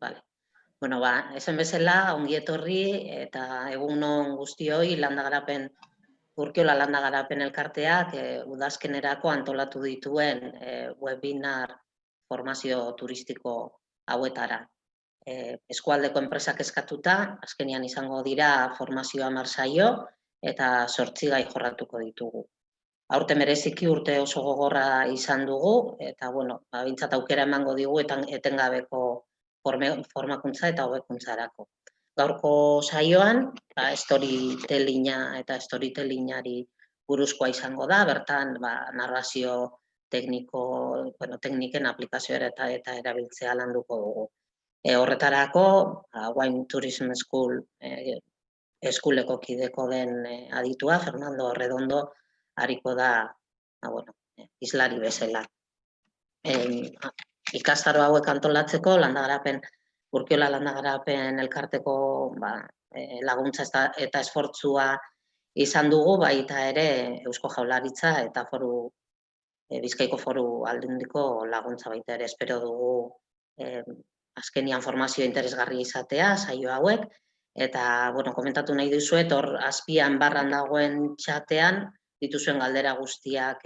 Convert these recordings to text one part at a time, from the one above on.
Vale. Bueno, esan bezala, ongi etorri eta egun on guztioi Urkiola Landa Garapen Elkarteak udazkenerako antolatu dituen webinar formazio turistiko hauetara. Eskualdeko enpresak eskatuta, azkenean izango dira formazioa 10 saio eta 8 gai jorratuko ditugu. Aurten bereziki urte oso gogorra izan dugu, eta, bueno, behintzat aukera emango digu etengabeko formakuntza eta hobekuntzarako. Gaurko saioan, storytellinga eta storytellingari buruzkoa izango da, bertan narrazio tekniken aplikazioa eta erabiltzea landuko dugu. Horretarako, Wine Tourism School eskuleko kideko den aditua, Fernando Redondo, hariko da, islari bezala. Ikastaro hauek antolatzeko, Urkiola Landa Garapen Elkarteko laguntza eta esfortzua izan dugu, baita ere Eusko Jaurlaritza eta Bizkaiko Foru Aldundiko laguntza baita ere espero dugu azkenian formazio interesgarri izatea, saio hauek, eta, komentatu nahi dizuet, hor azpian barran dagoen txatean, dituzuen galdera guztiak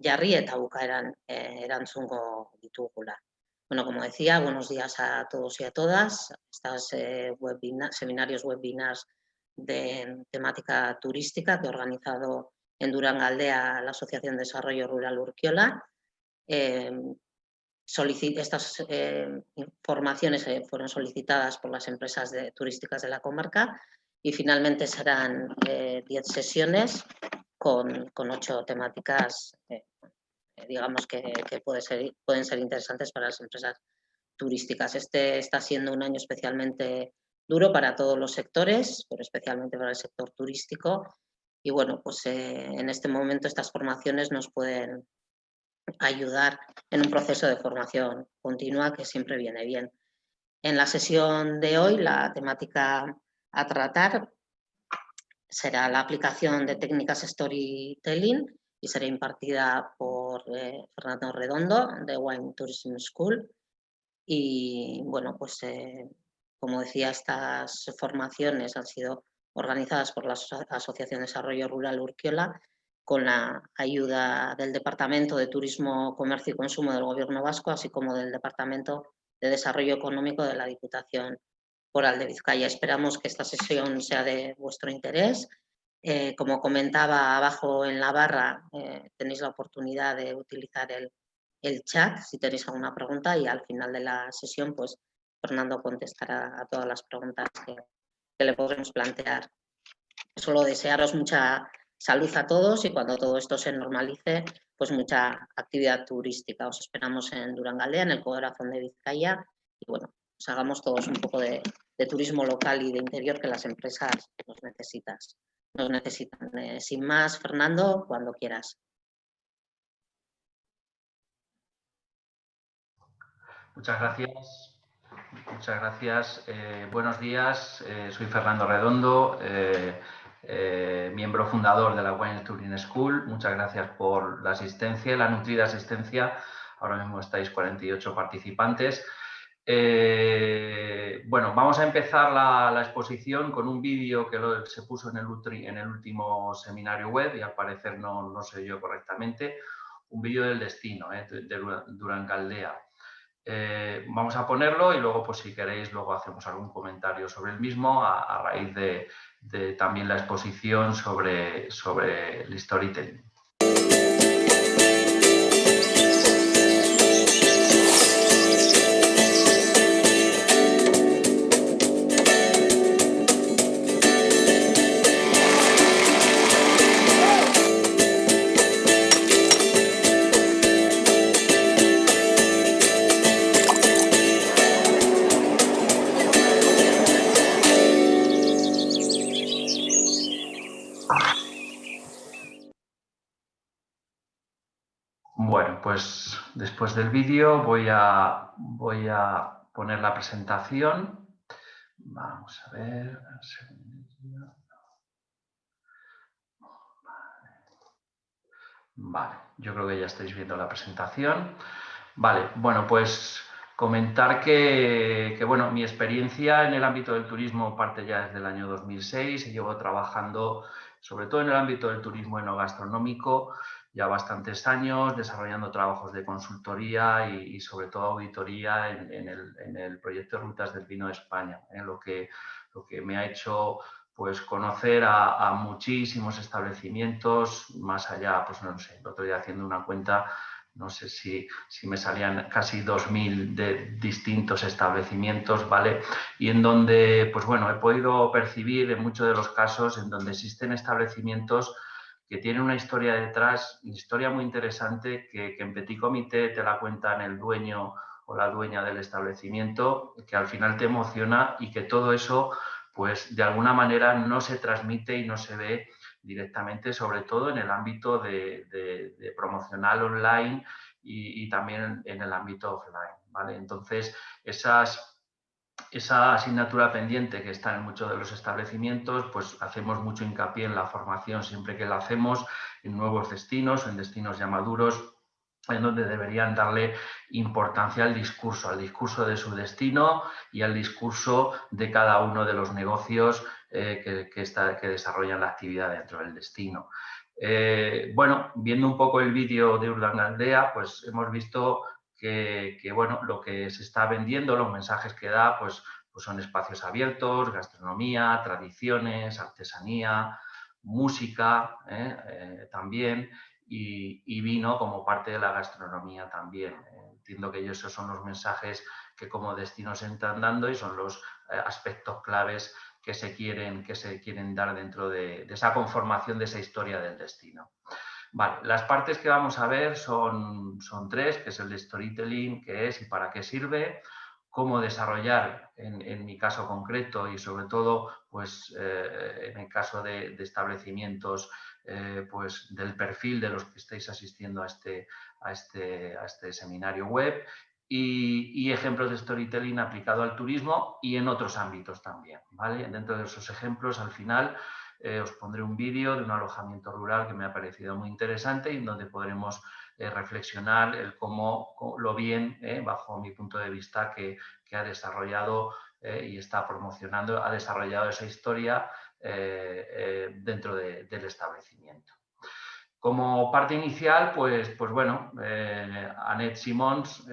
jarri eta bukaeran erantzungo ditugula. Bueno, como decía, buenos días a todos y a todas. Estos seminarios, webinars de temática turística que ha organizado en Durangaldea la Asociación de Desarrollo Rural Urkiola. Estas formaciones fueron solicitadas por las empresas turísticas de la comarca y finalmente serán 10 sesiones con 8 temáticas, digamos que pueden ser interesantes para las empresas turísticas. Este está siendo un año especialmente duro para todos los sectores, pero especialmente para el sector turístico. Y bueno, pues en este momento estas formaciones nos pueden ayudar en un proceso de formación continua que siempre viene bien. En la sesión de hoy, la temática a tratar será la aplicación de técnicas storytelling y será impartida por Fernando Redondo de Wine Tourism School. Y bueno, pues como decía, estas formaciones han sido organizadas por la Asociación de Desarrollo Rural Urkiola con la ayuda del Departamento de Turismo, Comercio y Consumo del Gobierno Vasco, así como del Departamento de Desarrollo Económico de la Diputación Foral de Vizcaya. Esperamos que esta sesión sea de vuestro interés. Como comentaba abajo en la barra, tenéis la oportunidad de utilizar el chat si tenéis alguna pregunta y al final de la sesión, pues Fernando contestará a todas las preguntas que le podremos plantear. Solo desearos mucha salud a todos y cuando todo esto se normalice, pues mucha actividad turística. Os esperamos en Durangaldea, en el corazón de Vizcaya, y bueno, pues hagamos todos un poco de turismo local y de interior que las empresas nos necesitan. Sin más, Fernando, cuando quieras. Muchas gracias. Muchas gracias. Buenos días. Soy Fernando Redondo, miembro fundador de la Wine Tourism School. Muchas gracias por la asistencia, la nutrida asistencia. Ahora mismo estáis 48 participantes. Bueno, vamos a empezar la exposición con un vídeo que se puso en el último seminario web y al parecer no se oyó correctamente. Un vídeo del destino de Durangaldea. Vamos a ponerlo y luego, pues si queréis, luego hacemos algún comentario sobre el mismo a raíz de también la exposición sobre el storytelling. Bueno, pues después del vídeo voy a poner la presentación. Vamos a ver. Vale, yo creo que ya estáis viendo la presentación. Vale, bueno, pues comentar que, bueno, mi experiencia en el ámbito del turismo parte ya desde el año 2006 y llevo trabajando sobre todo en el ámbito del turismo enogastronómico ya bastantes años, desarrollando trabajos de consultoría y sobre todo auditoría en el proyecto de Rutas del Vino de España, lo que me ha hecho pues conocer a muchísimos establecimientos, más allá, pues no sé, el otro día haciendo una cuenta, no sé si me salían casi 2000 de distintos establecimientos, ¿vale? Y en donde, pues bueno, he podido percibir en muchos de los casos en donde existen establecimientos que tienen una historia detrás, historia muy interesante, que en petit comité te la cuentan el dueño o la dueña del establecimiento, que al final te emociona y que todo eso, pues de alguna manera no se transmite y no se ve directamente, sobre todo en el ámbito de promocional online y también en el ámbito offline, ¿vale? Entonces, esa asignatura pendiente que está en muchos de los establecimientos, pues hacemos mucho hincapié en la formación siempre que la hacemos, en nuevos destinos, en destinos ya maduros, en donde deberían darle importancia al discurso de su destino y al discurso de cada uno de los negocios que desarrollan la actividad dentro del destino. Bueno, viendo un poco el vídeo de Urdangaaldea, pues hemos visto que, bueno, lo que se está vendiendo, los mensajes que da, pues son espacios abiertos, gastronomía, tradiciones, artesanía, música también, y vino como parte de la gastronomía también. Entiendo que esos son los mensajes que como destino se están dando y son los aspectos claves que se quieren dar dentro de esa conformación de esa historia del destino. Vale, las partes que vamos a ver son tres, que es el de storytelling, qué es y para qué sirve, cómo desarrollar en mi caso concreto y sobre todo pues, en el caso de establecimientos pues, del perfil de los que estáis asistiendo a este seminario web y ejemplos de storytelling aplicado al turismo y en otros ámbitos también, ¿vale? Dentro de esos ejemplos, al final, os pondré un vídeo de un alojamiento rural que me ha parecido muy interesante y en donde podremos reflexionar el cómo lo bien, bajo mi punto de vista, que ha desarrollado y está promocionando, ha desarrollado esa historia dentro del establecimiento. Como parte inicial, pues bueno, Annette Simons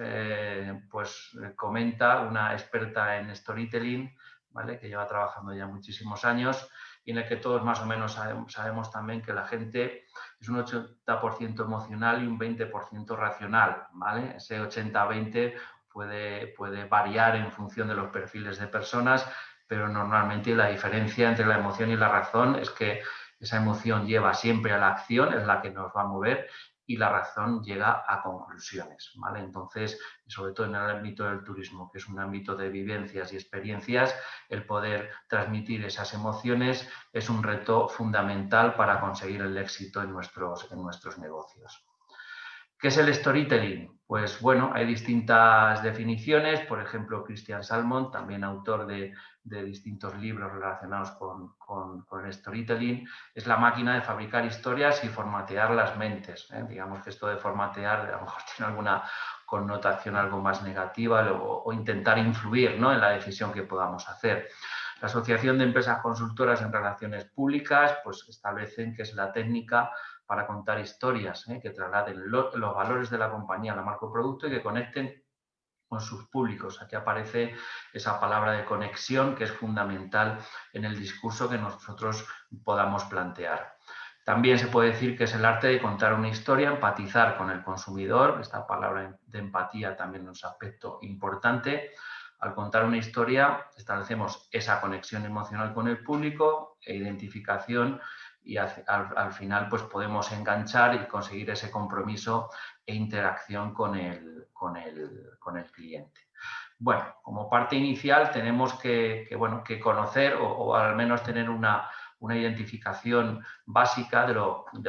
comenta, una experta en storytelling, ¿vale? Que lleva trabajando ya muchísimos años y en el que todos más o menos sabemos también que la gente es un 80% emocional y un 20% racional, ¿vale? Ese 80-20 puede variar en función de los perfiles de personas, pero normalmente la diferencia entre la emoción y la razón es que esa emoción lleva siempre a la acción, es la que nos va a mover, y la razón llega a conclusiones, ¿vale? Entonces, sobre todo en el ámbito del turismo, que es un ámbito de vivencias y experiencias, el poder transmitir esas emociones es un reto fundamental para conseguir el éxito en nuestros negocios. ¿Qué es el storytelling? Pues bueno, hay distintas definiciones, por ejemplo, Christian Salmon, también autor de distintos libros relacionados con el storytelling, es la máquina de fabricar historias y formatear las mentes. Digamos que esto de formatear a lo mejor tiene alguna connotación algo más negativa o intentar influir, ¿no?, en la decisión que podamos hacer. La Asociación de Empresas Consultoras en Relaciones Públicas pues establecen que es la técnica para contar historias que trasladen los valores de la compañía, la marca o producto y que conecten con sus públicos. Aquí aparece esa palabra de conexión que es fundamental en el discurso que nosotros podamos plantear. También se puede decir que es el arte de contar una historia, empatizar con el consumidor. Esta palabra de empatía también es un aspecto importante. Al contar una historia establecemos esa conexión emocional con el público e identificación y al final pues podemos enganchar y conseguir ese compromiso e interacción con el cliente. Bueno, como parte inicial tenemos que conocer o al menos tener una identificación básica de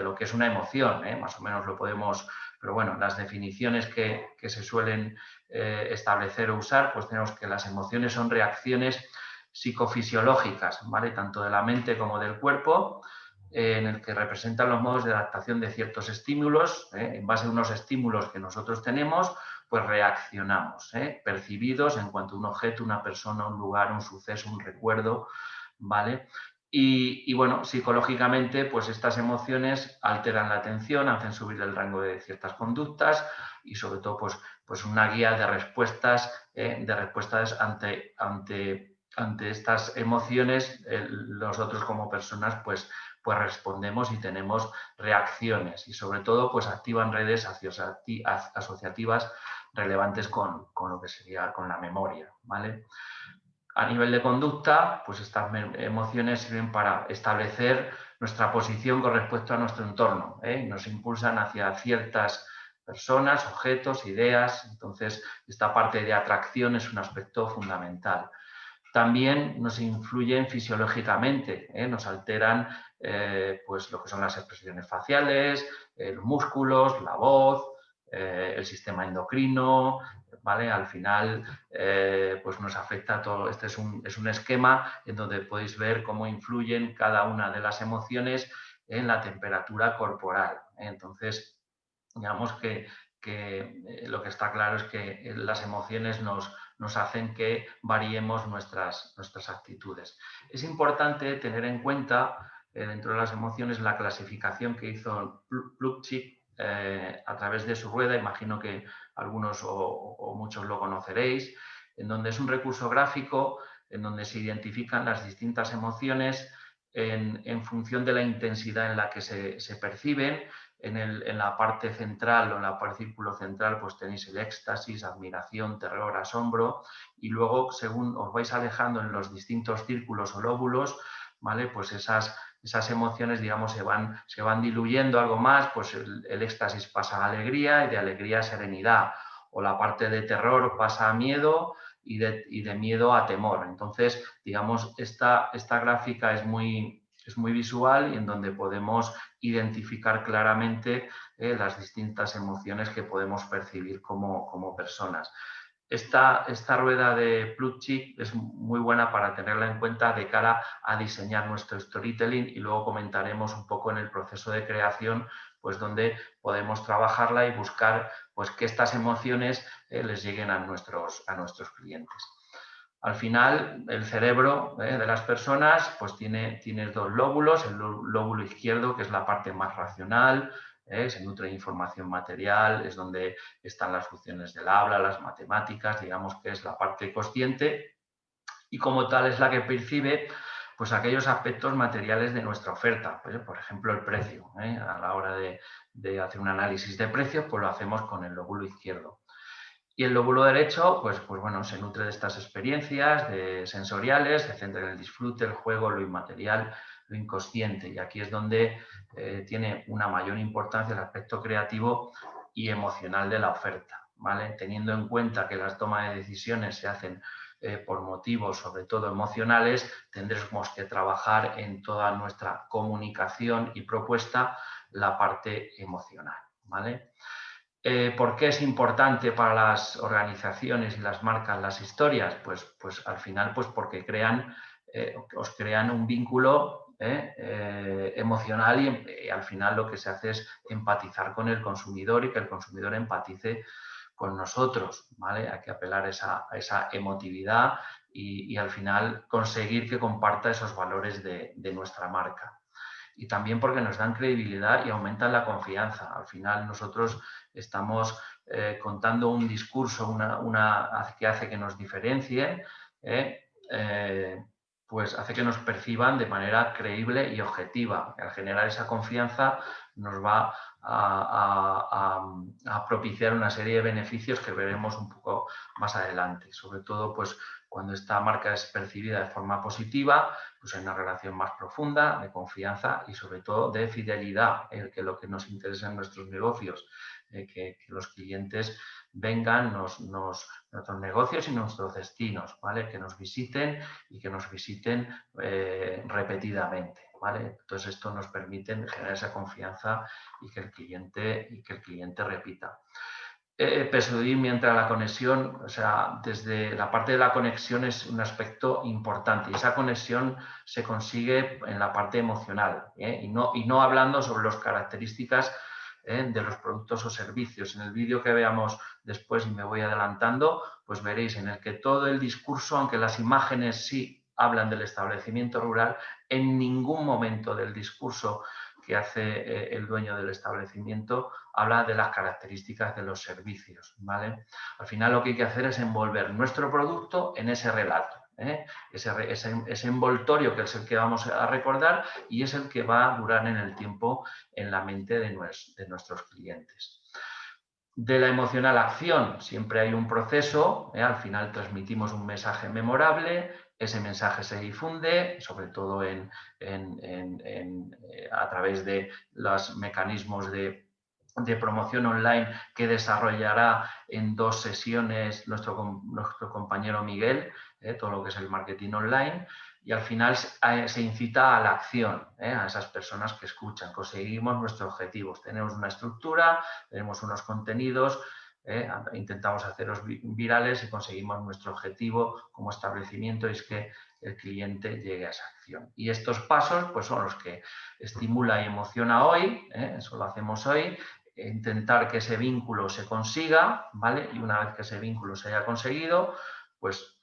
lo que es una emoción, más o menos lo podemos, pero bueno, las definiciones que se suelen establecer o usar, pues tenemos que las emociones son reacciones psicofisiológicas, ¿vale? Tanto de la mente como del cuerpo, en el que representan los modos de adaptación de ciertos estímulos, en base a unos estímulos que nosotros tenemos, pues reaccionamos, percibidos en cuanto a un objeto, una persona, un lugar, un suceso, un recuerdo, ¿vale? Y bueno, psicológicamente, pues estas emociones alteran la atención, hacen subir el rango de ciertas conductas y sobre todo, pues una guía de respuestas ante estas emociones. Nosotros como personas, pues respondemos y tenemos reacciones y sobre todo, pues activan redes asociativas relevantes con lo que sería con la memoria, ¿vale? A nivel de conducta, pues estas emociones sirven para establecer nuestra posición con respecto a nuestro entorno, nos impulsan hacia ciertas personas, objetos, ideas. Entonces, esta parte de atracción es un aspecto fundamental. También nos influyen fisiológicamente, nos alteran pues lo que son las expresiones faciales, los músculos, la voz, el sistema endocrino, ¿vale? Al final, pues nos afecta todo. Este es un esquema en donde podéis ver cómo influyen cada una de las emociones en la temperatura corporal. Entonces, digamos que lo que está claro es que las emociones nos hacen que variemos nuestras actitudes. Es importante tener en cuenta dentro de las emociones la clasificación que hizo Plutchik a través de su rueda. Imagino que algunos o muchos lo conoceréis, en donde es un recurso gráfico en donde se identifican las distintas emociones en función de la intensidad en la que se perciben. En la parte central o en la parte círculo central, pues tenéis el éxtasis, admiración, terror, asombro, y luego, según os vais alejando en los distintos círculos o lóbulos, ¿vale? Pues esas emociones, digamos, se van diluyendo algo más. Pues el éxtasis pasa a alegría y de alegría a serenidad, o la parte de terror pasa a miedo y de miedo a temor. Entonces, digamos, esta gráfica es muy visual y en donde podemos identificar claramente las distintas emociones que podemos percibir como personas. Esta rueda de Plutchik es muy buena para tenerla en cuenta de cara a diseñar nuestro storytelling, y luego comentaremos un poco en el proceso de creación, pues donde podemos trabajarla y buscar pues que estas emociones les lleguen a nuestros clientes. Al final, el cerebro de las personas pues tiene dos lóbulos. El lóbulo izquierdo, que es la parte más racional, se nutre de información material, es donde están las funciones del habla, las matemáticas, digamos que es la parte consciente, y como tal es la que percibe pues aquellos aspectos materiales de nuestra oferta. Por ejemplo, el precio. A la hora de hacer un análisis de precios, pues lo hacemos con el lóbulo izquierdo. Y el lóbulo derecho, pues bueno, se nutre de estas experiencias sensoriales, se centra en el disfrute, el juego, lo inmaterial, lo inconsciente. Y aquí es donde tiene una mayor importancia el aspecto creativo y emocional de la oferta, ¿vale? Teniendo en cuenta que las tomas de decisiones se hacen por motivos sobre todo emocionales, tendremos que trabajar en toda nuestra comunicación y propuesta la parte emocional, ¿vale? ¿Por qué es importante para las organizaciones y las marcas las historias? Pues al final, pues porque os crean un vínculo emocional, y al final lo que se hace es empatizar con el consumidor y que el consumidor empatice con nosotros, ¿vale? Hay que apelar a esa emotividad y al final conseguir que comparta esos valores de nuestra marca. Y también porque nos dan credibilidad y aumentan la confianza. Al final nosotros estamos contando un discurso que hace que nos diferencien, pues hace que nos perciban de manera creíble y objetiva. Al generar esa confianza nos va a propiciar una serie de beneficios que veremos un poco más adelante. Sobre todo, pues cuando esta marca es percibida de forma positiva, pues hay una relación más profunda de confianza y sobre todo de fidelidad, que lo que nos interesa en nuestros negocios, que los clientes vengan nuestros negocios y nuestros destinos, ¿vale? Que nos visiten y que nos visiten repetidamente, ¿vale? Entonces esto nos permite generar esa confianza y que el cliente repita. Persuadir mientras la conexión, o sea, desde la parte de la conexión es un aspecto importante, y esa conexión se consigue en la parte emocional, y no hablando sobre las características de los productos o servicios. En el vídeo que veamos después, y me voy adelantando, pues veréis en el que todo el discurso, aunque las imágenes sí hablan del establecimiento rural, en ningún momento del discurso que hace el dueño del establecimiento habla de las características de los servicios, ¿vale? Al final lo que hay que hacer es envolver nuestro producto en ese relato, ¿eh? Ese envoltorio que es el que vamos a recordar y es el que va a durar en el tiempo en la mente de nuestros clientes. De la emoción a la acción siempre hay un proceso, al final transmitimos un mensaje memorable, ese mensaje se difunde, sobre todo a través de los mecanismos de promoción online que desarrollará en 2 sesiones nuestro compañero Miguel, todo lo que es el marketing online. Y al final se incita a la acción, a esas personas que escuchan. Conseguimos nuestros objetivos. Tenemos una estructura, tenemos unos contenidos, intentamos hacerlos virales y conseguimos nuestro objetivo como establecimiento, es que el cliente llegue a esa acción. Y estos pasos pues, son los que estimula y emociona hoy, eso lo hacemos hoy, intentar que ese vínculo se consiga, ¿vale? Y una vez que ese vínculo se haya conseguido, pues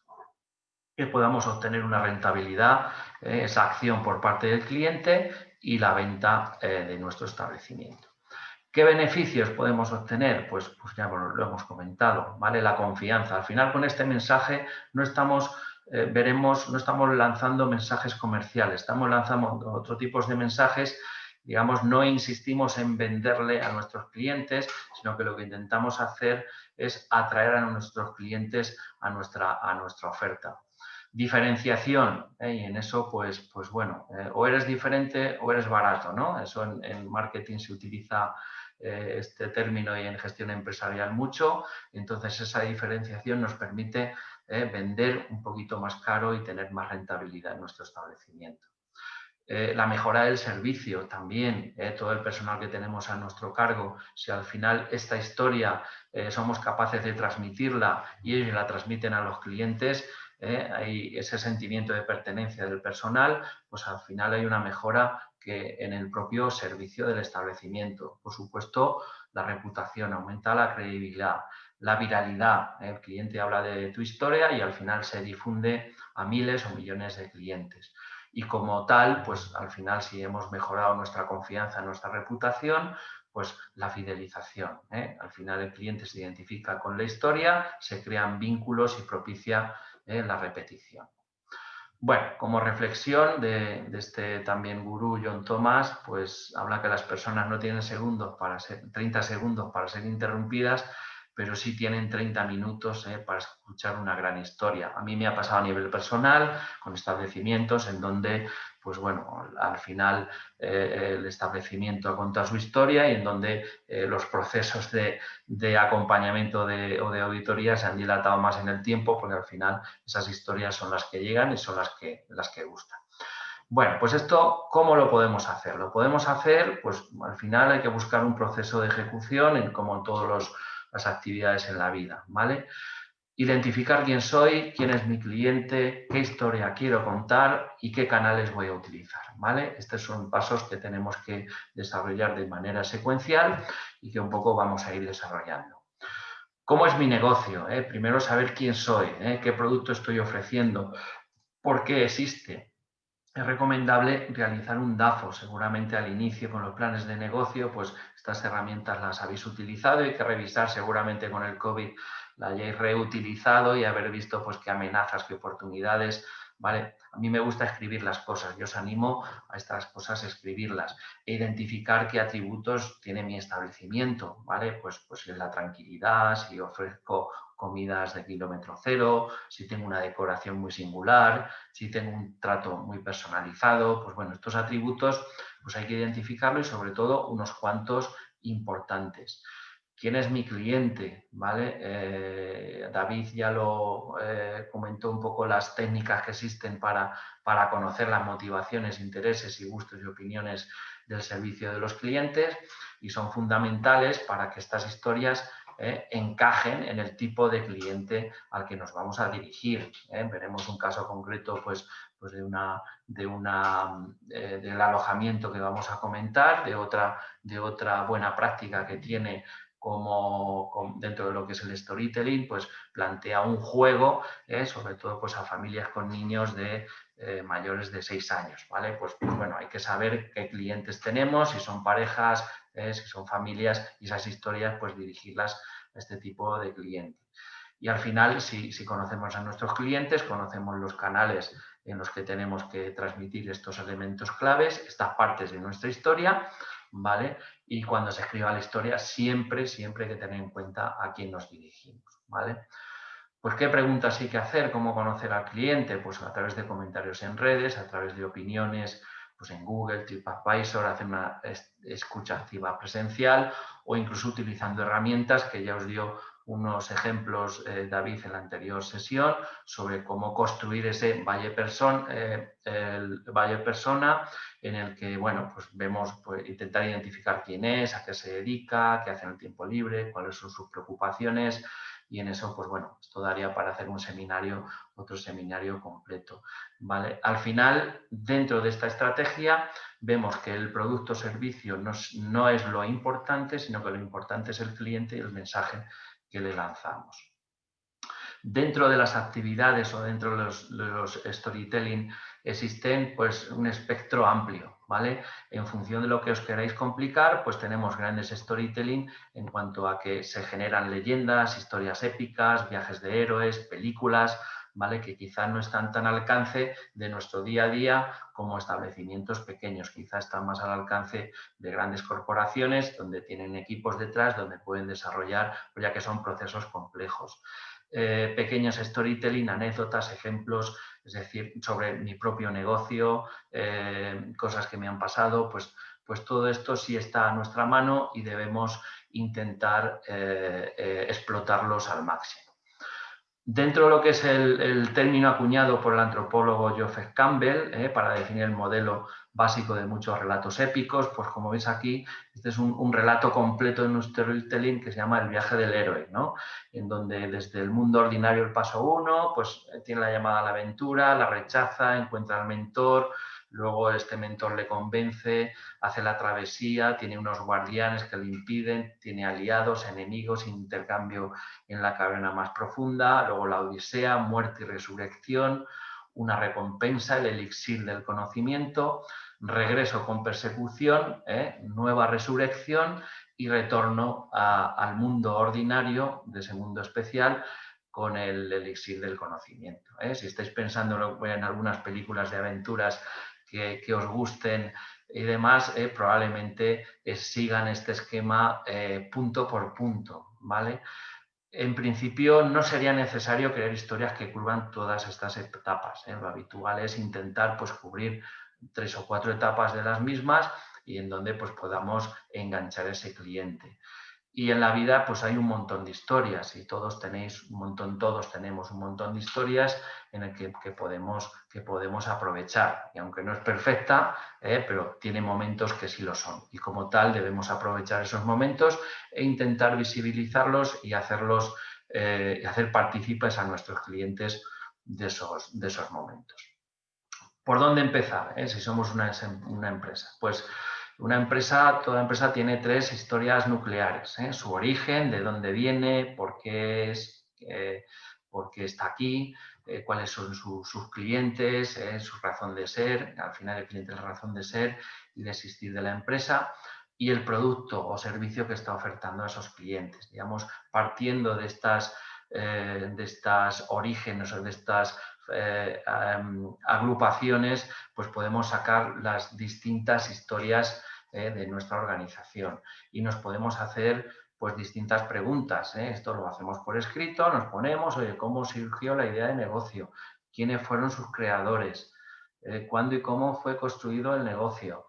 que podamos obtener una rentabilidad, esa acción por parte del cliente y la venta de nuestro establecimiento. ¿Qué beneficios podemos obtener? Pues ya lo hemos comentado, ¿vale? La confianza. Al final, con este mensaje no estamos, no estamos lanzando mensajes comerciales, estamos lanzando otro tipo de mensajes, digamos, no insistimos en venderle a nuestros clientes, sino que lo que intentamos hacer es atraer a nuestros clientes a nuestra oferta. Diferenciación, y en eso, pues bueno, o eres diferente o eres barato, ¿no? Eso en marketing se utiliza este término y en gestión empresarial mucho. Entonces, esa diferenciación nos permite vender un poquito más caro y tener más rentabilidad en nuestro establecimiento. La mejora del servicio también, todo el personal que tenemos a nuestro cargo, si al final esta historia somos capaces de transmitirla y ellos la transmiten a los clientes, hay ese sentimiento de pertenencia del personal, pues al final hay una mejora que en el propio servicio del establecimiento. Por supuesto, la reputación aumenta, la credibilidad, la viralidad. El cliente habla de tu historia y al final se difunde a miles o millones de clientes. Y como tal, pues al final si hemos mejorado nuestra confianza, nuestra reputación, pues la fidelización. Al final el cliente se identifica con la historia, se crean vínculos y propicia la repetición. Bueno, como reflexión de este también gurú John Thomas, pues habla que las personas no tienen 30 segundos para ser interrumpidas, pero sí tienen 30 minutos para escuchar una gran historia. A mí me ha pasado a nivel personal, con establecimientos en donde, pues bueno, al final el establecimiento ha contado su historia y en donde los procesos de acompañamiento o de auditoría se han dilatado más en el tiempo, porque al final esas historias son las que llegan y son las que gustan. Bueno, pues esto, ¿cómo lo podemos hacer? Lo podemos hacer, pues al final hay que buscar un proceso de ejecución como en todas las actividades en la vida, ¿vale? Identificar quién soy, quién es mi cliente, qué historia quiero contar y qué canales voy a utilizar, ¿vale? Estos son pasos que tenemos que desarrollar de manera secuencial y que un poco vamos a ir desarrollando. ¿Cómo es mi negocio? Primero saber quién soy, qué producto estoy ofreciendo, por qué existe. Es recomendable realizar un DAFO, seguramente al inicio con los planes de negocio, pues estas herramientas las habéis utilizado, hay que revisar seguramente con el COVID la hayáis reutilizado y haber visto pues qué amenazas, qué oportunidades, ¿vale? A mí me gusta escribir las cosas, yo os animo a estas cosas a escribirlas e identificar qué atributos tiene mi establecimiento, ¿vale? Pues la tranquilidad, si ofrezco comidas de kilómetro cero, si tengo una decoración muy singular, si tengo un trato muy personalizado, pues bueno, estos atributos pues hay que identificarlos y sobre todo unos cuantos importantes. ¿Quién es mi cliente? ¿Vale? David ya lo comentó un poco las técnicas que existen para conocer las motivaciones, intereses y gustos y opiniones del servicio de los clientes y son fundamentales para que estas historias encajen en el tipo de cliente al que nos vamos a dirigir. Veremos un caso concreto pues del alojamiento que vamos a comentar, de otra buena práctica que tiene dentro de lo que es el storytelling, pues plantea un juego, sobre todo pues a familias con niños de mayores de 6 años, ¿vale? Pues bueno, hay que saber qué clientes tenemos, si son parejas, si son familias, y esas historias pues dirigirlas a este tipo de clientes. Y al final, si conocemos a nuestros clientes, conocemos los canales en los que tenemos que transmitir estos elementos claves, estas partes de nuestra historia, ¿vale? Y cuando se escriba la historia, siempre hay que tener en cuenta a quién nos dirigimos, ¿vale? Pues, ¿qué preguntas hay que hacer? ¿Cómo conocer al cliente? Pues a través de comentarios en redes, a través de opiniones, pues en Google, TripAdvisor, hacer una escucha activa presencial o incluso utilizando herramientas que ya os dio unos ejemplos David en la anterior sesión sobre cómo construir ese valle persona en el que, bueno, pues vemos, pues, intentar identificar quién es, a qué se dedica, qué hace en el tiempo libre, cuáles son sus preocupaciones. Y en eso, pues bueno, esto daría para hacer otro seminario completo, ¿vale? Al final, dentro de esta estrategia, vemos que el producto o servicio no es lo importante, sino que lo importante es el cliente y el mensaje que le lanzamos. Dentro de las actividades o dentro de los storytelling existen pues un espectro amplio, ¿vale? En función de lo que os queráis complicar, pues tenemos grandes storytelling en cuanto a que se generan leyendas, historias épicas, viajes de héroes, películas, ¿vale? Que quizá no están tan al alcance de nuestro día a día como establecimientos pequeños, quizá están más al alcance de grandes corporaciones donde tienen equipos detrás, donde pueden desarrollar, ya que son procesos complejos. Pequeños storytelling, anécdotas, ejemplos, es decir, sobre mi propio negocio, cosas que me han pasado, pues todo esto sí está a nuestra mano y debemos intentar explotarlos al máximo. Dentro de lo que es el término acuñado por el antropólogo Joseph Campbell, para definir el modelo básico de muchos relatos épicos, pues como veis aquí, este es un relato completo en un storytelling que se llama El viaje del héroe, ¿no? En donde desde el mundo ordinario, el paso 1, pues tiene la llamada a la aventura, la rechaza, encuentra al mentor, luego este mentor le convence, hace la travesía, tiene unos guardianes que le impiden, tiene aliados, enemigos, intercambio en la caverna más profunda, luego la odisea, muerte y resurrección, una recompensa, el elixir del conocimiento, regreso con persecución, nueva resurrección y retorno al mundo ordinario, de ese mundo especial, con el elixir del conocimiento. Si estáis pensando en algunas películas de aventuras que os gusten y demás, probablemente sigan este esquema punto por punto, ¿vale? En principio no sería necesario crear historias que cubran todas estas etapas. Lo habitual es intentar pues, cubrir 3 o 4 etapas de las mismas y en donde pues, podamos enganchar a ese cliente. Y en la vida pues hay un montón de historias y todos tenemos un montón de historias en el que podemos aprovechar. Y aunque no es perfecta, pero tiene momentos que sí lo son. Y como tal debemos aprovechar esos momentos e intentar visibilizarlos y hacer partícipes a nuestros clientes de esos momentos. ¿Por dónde empezar? Si somos una empresa. Pues toda empresa tiene 3 historias nucleares. Su origen, de dónde viene, por qué está aquí, cuáles son sus clientes, su razón de ser. Al final el cliente es la razón de ser y de existir de la empresa. Y el producto o servicio que está ofertando a esos clientes. Digamos, partiendo de estas orígenes o de estas agrupaciones, pues podemos sacar las distintas historias de nuestra organización y nos podemos hacer pues distintas preguntas. Esto lo hacemos por escrito, nos ponemos, oye, ¿cómo surgió la idea de negocio? ¿Quiénes fueron sus creadores? ¿Cuándo y cómo fue construido el negocio?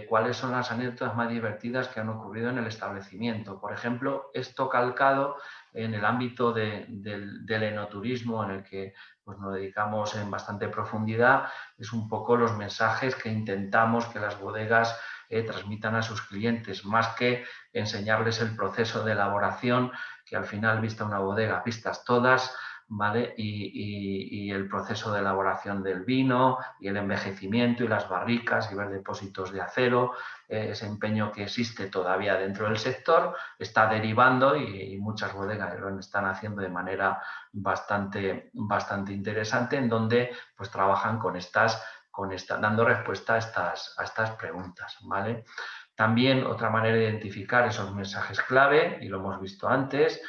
¿Cuáles son las anécdotas más divertidas que han ocurrido en el establecimiento? Por ejemplo, esto calcado en el ámbito del enoturismo, en el que pues, nos dedicamos en bastante profundidad, es un poco los mensajes que intentamos que las bodegas transmitan a sus clientes, más que enseñarles el proceso de elaboración, que al final, vista una bodega, vistas todas, ¿vale? Y el proceso de elaboración del vino y el envejecimiento y las barricas y ver depósitos de acero, ese empeño que existe todavía dentro del sector, está derivando y muchas bodegas lo están haciendo de manera bastante interesante, en donde pues trabajan dando respuesta a estas preguntas, ¿vale? También otra manera de identificar esos mensajes clave, y lo hemos visto antes,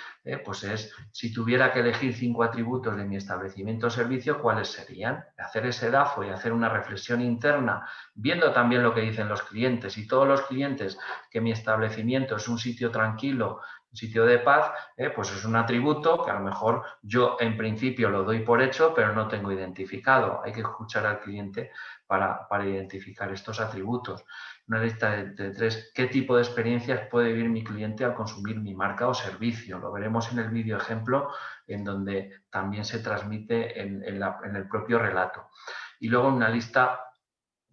pues es, si tuviera que elegir 5 atributos de mi establecimiento o servicio, ¿cuáles serían? Hacer ese DAFO y hacer una reflexión interna, viendo también lo que dicen los clientes, y todos los clientes que mi establecimiento es un sitio tranquilo, un sitio de paz, pues es un atributo que a lo mejor yo en principio lo doy por hecho, pero no tengo identificado. Hay que escuchar al cliente para identificar estos atributos. Una lista de 3, ¿qué tipo de experiencias puede vivir mi cliente al consumir mi marca o servicio? Lo veremos en el vídeo ejemplo, en donde también se transmite en el propio relato. Y luego una lista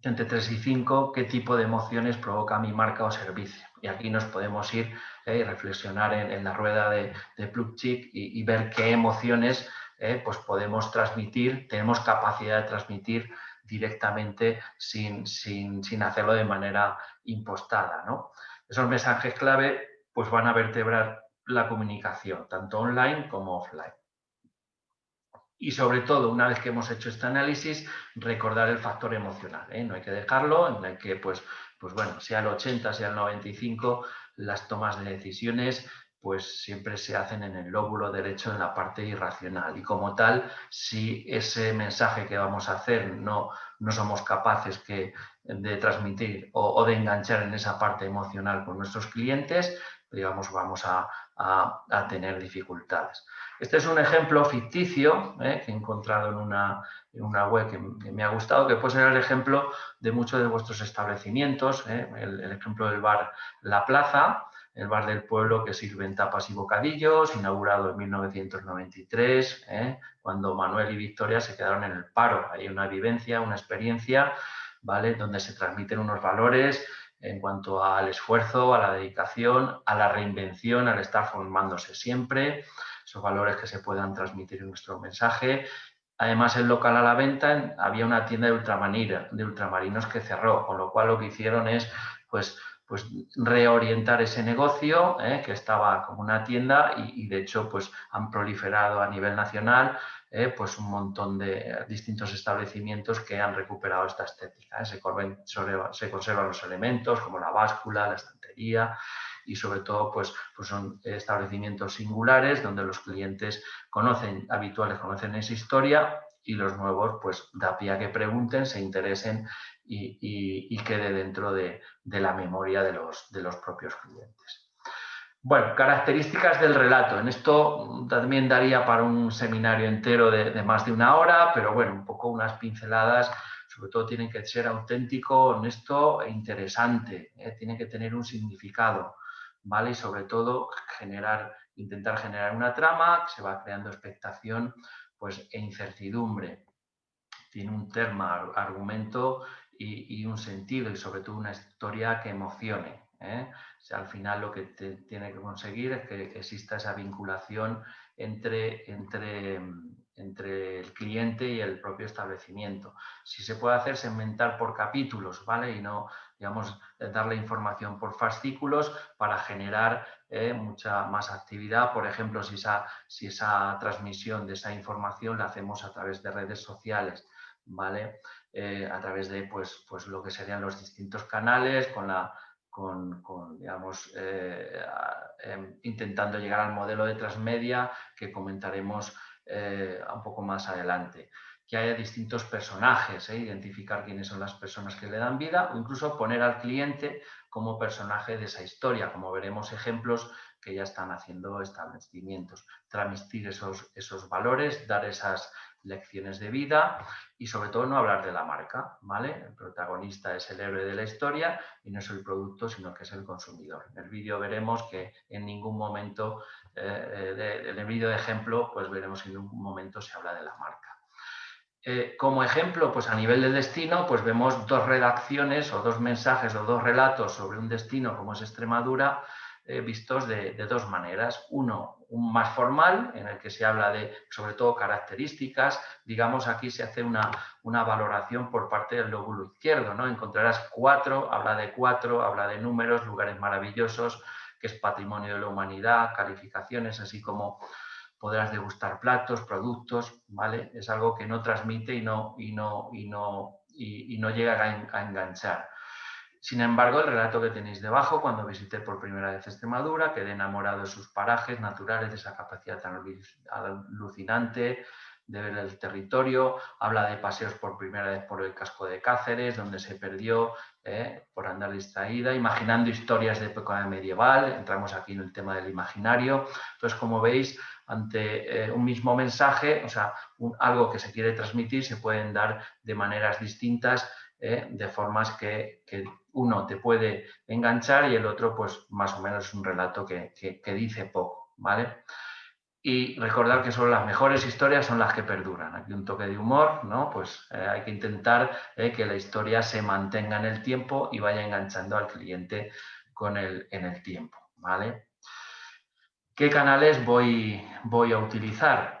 entre 3 y 5, ¿qué tipo de emociones provoca mi marca o servicio? Y aquí nos podemos ir y reflexionar en la rueda de Plutchik y ver qué emociones pues podemos transmitir, tenemos capacidad de transmitir directamente sin hacerlo de manera impostada, ¿no? Esos mensajes clave pues van a vertebrar la comunicación, tanto online como offline. Y sobre todo, una vez que hemos hecho este análisis, recordar el factor emocional, ¿eh? No hay que dejarlo, en el que, pues bueno, sea el 80, sea el 95, las tomas de decisiones pues siempre se hacen en el lóbulo derecho, en la parte irracional. Y como tal, si ese mensaje que vamos a hacer no somos capaces de transmitir o de enganchar en esa parte emocional con nuestros clientes, digamos, vamos a tener dificultades. Este es un ejemplo ficticio que he encontrado en una web que me ha gustado, que puede ser el ejemplo de muchos de vuestros establecimientos. El ejemplo del bar La Plaza, el bar del pueblo que sirven tapas y bocadillos, inaugurado en 1993, cuando Manuel y Victoria se quedaron en el paro. Hay una vivencia, una experiencia, ¿vale?, donde se transmiten unos valores en cuanto al esfuerzo, a la dedicación, a la reinvención, al estar formándose siempre, esos valores que se puedan transmitir en nuestro mensaje. Además, el local a la venta, había una tienda de ultramarinos que cerró, con lo cual lo que hicieron es pues reorientar ese negocio, que estaba como una tienda, y de hecho pues han proliferado a nivel nacional pues un montón de distintos establecimientos que han recuperado esta estética. Se conservan los elementos como la báscula, la estantería, y sobre todo pues son establecimientos singulares donde los clientes habituales conocen esa historia, y los nuevos pues da pie a que pregunten, se interesen y quede dentro de la memoria de los propios clientes. Bueno, características del relato. En esto también daría para un seminario entero de más de una hora, pero bueno, un poco unas pinceladas. Sobre todo tienen que ser auténtico, honesto e interesante. Tiene que tener un significado, ¿vale? Y sobre todo intentar generar una trama que se va creando expectación pues, e incertidumbre. Tiene un tema, argumento y un sentido, y sobre todo una historia que emocione. O sea, al final lo que tiene que conseguir es que exista esa vinculación entre el cliente y el propio establecimiento. Si se puede hacer, segmentar por capítulos, ¿vale? Y no, digamos, darle información por fascículos para generar mucha más actividad. Por ejemplo, si esa transmisión de esa información la hacemos a través de redes sociales, ¿vale? A través de pues lo que serían los distintos canales, digamos, intentando llegar al modelo de transmedia que comentaremos un poco más adelante. Que haya distintos personajes, identificar quiénes son las personas que le dan vida, o incluso poner al cliente como personaje de esa historia, como veremos ejemplos que ya están haciendo establecimientos. Transmitir esos valores, dar esas lecciones de vida, y sobre todo no hablar de la marca, ¿vale? El protagonista es el héroe de la historia y no es el producto, sino que es el consumidor. En el vídeo veremos que en ningún momento, en el vídeo de ejemplo, pues veremos que en ningún momento se habla de la marca. Como ejemplo, pues a nivel del destino, pues vemos dos redacciones o dos mensajes o dos relatos sobre un destino como es Extremadura, vistos de dos maneras. Uno, un más formal, en el que se habla de, sobre todo, características. Digamos, aquí se hace una valoración por parte del lóbulo izquierdo, ¿no? Encontrarás habla de números, lugares maravillosos, que es patrimonio de la humanidad, calificaciones, así como podrás degustar platos, productos, ¿vale? Es algo que no transmite y no llega a enganchar. Sin embargo, el relato que tenéis debajo, cuando visité por primera vez Extremadura, quedé enamorado de sus parajes naturales, de esa capacidad tan alucinante de ver el territorio. Habla de paseos por primera vez por el casco de Cáceres, donde se perdió por andar distraída, imaginando historias de época medieval. Entramos aquí en el tema del imaginario. Entonces, como veis, ante un mismo mensaje, o sea, algo que se quiere transmitir, se pueden dar de maneras distintas, de formas que uno te puede enganchar y el otro, pues, más o menos es un relato que dice poco, ¿vale? Y recordar que solo las mejores historias son las que perduran. Aquí un toque de humor, ¿no? Pues hay que intentar que la historia se mantenga en el tiempo y vaya enganchando al cliente en el tiempo, ¿vale? ¿Qué canales voy a utilizar?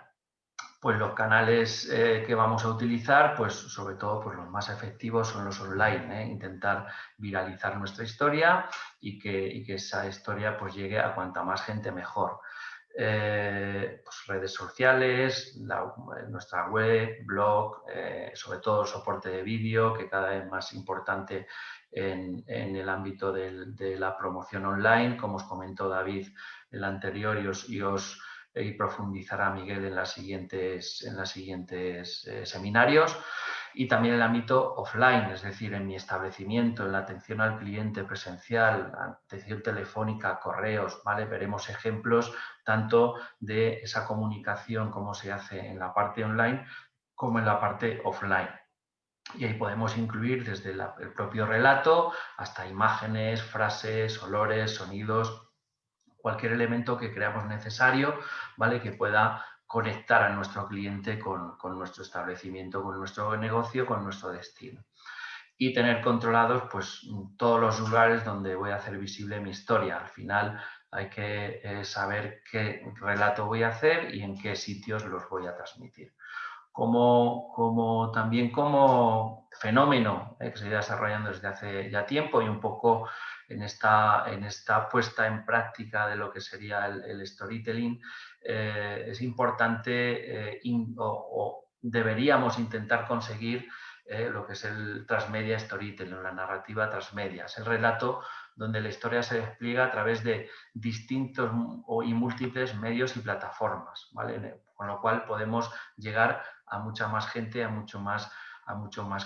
Pues los canales que vamos a utilizar, pues sobre todo pues los más efectivos son los online, intentar viralizar nuestra historia y que esa historia pues llegue a cuanta más gente mejor. Pues redes sociales, nuestra web, blog, sobre todo soporte de vídeo, que cada vez más importante en el ámbito de la promoción online, como os comentó David en el anterior y profundizará Miguel en las siguientes seminarios. Y también el ámbito offline, es decir, en mi establecimiento, en la atención al cliente presencial, atención telefónica, correos, ¿vale? Veremos ejemplos tanto de esa comunicación, cómo se hace en la parte online, como en la parte offline. Y ahí podemos incluir desde el propio relato hasta imágenes, frases, olores, sonidos, cualquier elemento que creamos necesario, ¿vale? Que pueda conectar a nuestro cliente con nuestro establecimiento, con nuestro negocio, con nuestro destino. Y tener controlados pues, todos los lugares donde voy a hacer visible mi historia. Al final hay que saber qué relato voy a hacer y en qué sitios los voy a transmitir. También como fenómeno que se ha ido desarrollando desde hace ya tiempo y un poco en esta puesta en práctica de lo que sería el storytelling, es importante o deberíamos intentar conseguir lo que es el transmedia storytelling, la narrativa transmedia. Es el relato donde la historia se despliega a través de distintos y múltiples medios y plataformas, ¿vale? Con lo cual podemos llegar a mucha más gente, a mucho más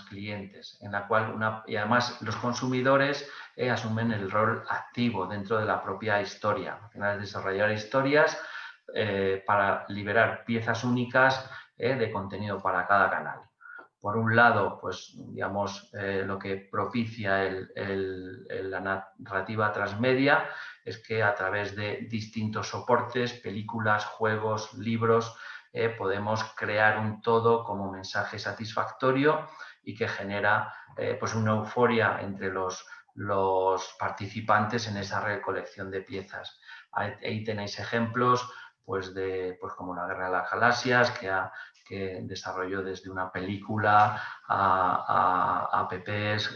clientes, en la cual y además los consumidores asumen el rol activo dentro de la propia historia. Al final, desarrollar historias para liberar piezas únicas de contenido para cada canal. Por un lado, pues digamos, lo que propicia la narrativa transmedia es que a través de distintos soportes, películas, juegos, libros, podemos crear un todo como mensaje satisfactorio y que genera pues una euforia entre los participantes en esa recolección de piezas. Ahí tenéis ejemplos pues como la Guerra de las Galaxias, que desarrolló desde una película a apps,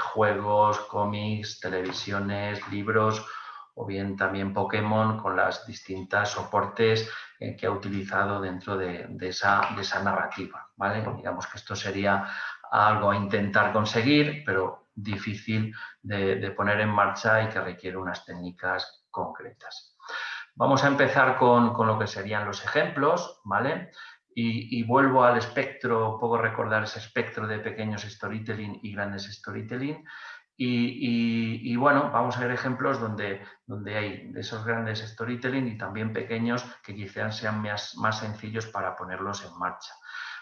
juegos, cómics, televisiones, libros, o bien también Pokémon con las distintas soportes que ha utilizado dentro de esa narrativa, ¿vale? Digamos que esto sería algo a intentar conseguir, pero difícil de poner en marcha y que requiere unas técnicas concretas. Vamos a empezar con lo que serían los ejemplos, ¿vale? Y vuelvo al espectro, puedo recordar ese espectro de pequeños storytelling y grandes storytelling. Y bueno, vamos a ver ejemplos donde hay de esos grandes storytelling y también pequeños que quizás sean más sencillos para ponerlos en marcha.